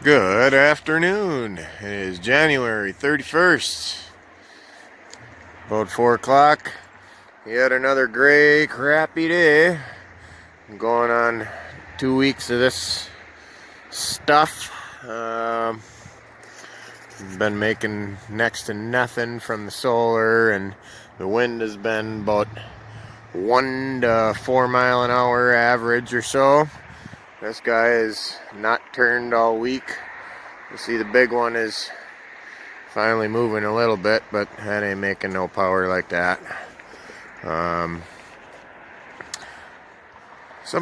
Good afternoon. It is January 31st, about 4 o'clock. Yet another gray, crappy day. I'm going on 2 weeks of this stuff. Been making next to nothing from the solar, and the wind has been about 1 to 4 mile an hour average or so. This guy is not turned all week. You see the big one is finally moving a little bit, but that ain't making no power like that. Some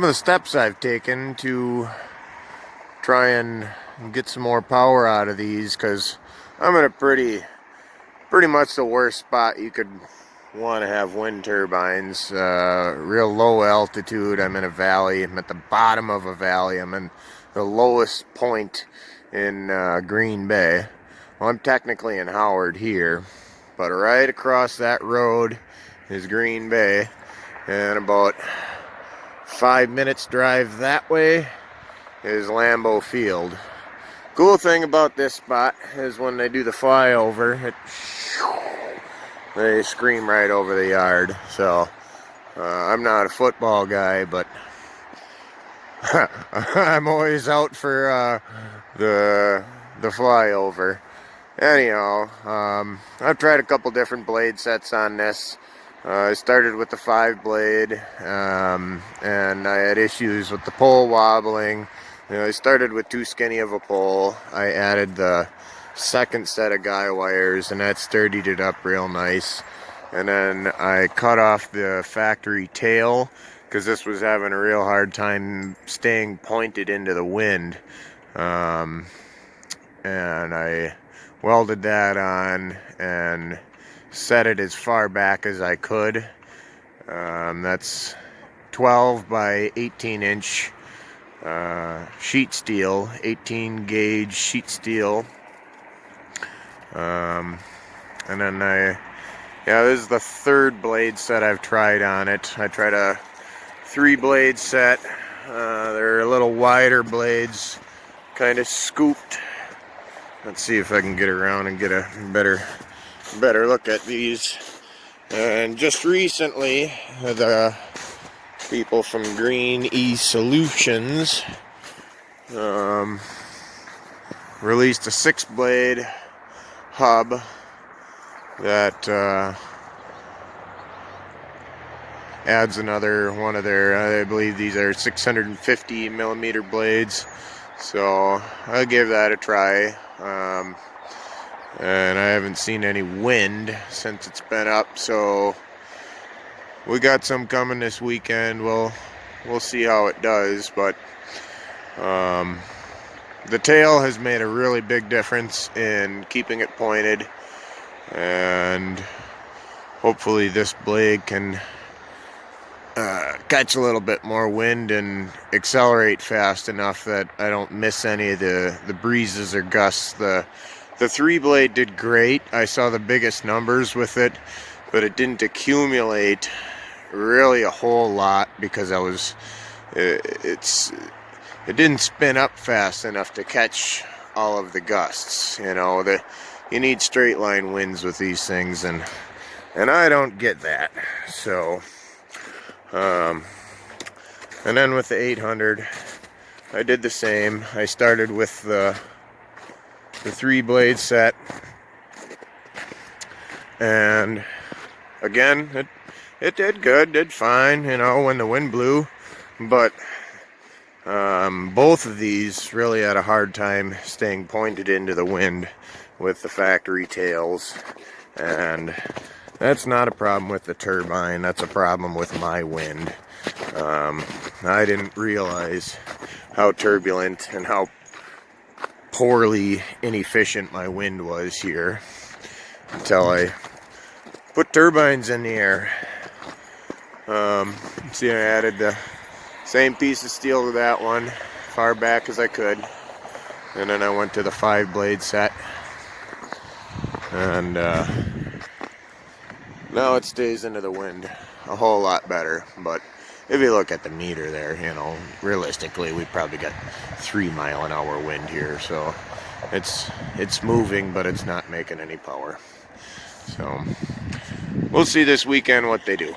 of the steps I've taken to try and get some more power out of these, because I'm in a pretty much the worst spot you could want to have wind turbines. Real low altitude. I'm in a valley. I'm at the bottom of a valley. I'm in the lowest point in Green Bay. Well, I'm technically in Howard here, but right across that road is Green Bay, and about 5 minutes drive that way is Lambeau Field. Cool thing about this spot is when they do the flyover, they scream right over the yard. So I'm not a football guy, but I'm always out for the flyover. Anyhow, I've tried a couple different blade sets on this. I started with the 5-blade, and I had issues with the pole wobbling. I started with too skinny of a pole. I added the second set of guy wires, and that sturdied it up real nice. And then I cut off the factory tail, because this was having a real hard time staying pointed into the wind. And I welded that on and set it as far back as I could. That's 12 by 18 inch sheet steel, 18 gauge sheet steel. And then this is the third blade set I've tried on it. I tried a 3-blade set. They're a little wider blades, kind of scooped. Let's see if I can get around and get a better look at these. And just recently, the people from Green E Solutions released a 6-blade hub that adds another one of their, I believe these are 650 millimeter blades. So I gave that a try. And I haven't seen any wind since it's been up, so we got some coming this weekend. We'll see how it does, but the tail has made a really big difference in keeping it pointed, and hopefully this blade can catch a little bit more wind and accelerate fast enough that I don't miss any of the breezes or gusts. The 3-blade did great. I saw the biggest numbers with it, but it didn't accumulate really a whole lot because it didn't spin up fast enough to catch all of the gusts. You need straight line winds with these things, and I don't get that. So and then with the 800, I did the same. I started with the 3-blade set, and again it did good, did fine, when the wind blew, but both of these really had a hard time staying pointed into the wind with the factory tails, and that's not a problem with the turbine, that's a problem with my wind. I didn't realize how turbulent and how poorly inefficient my wind was here until I put turbines in the air. See, I added the same piece of steel to that one, far back as I could, and then I went to the 5-blade set, and now it stays into the wind a whole lot better. But if you look at the meter there, you know, realistically, we probably got 3-mile-an-hour wind here, so it's moving, but it's not making any power. So we'll see this weekend what they do.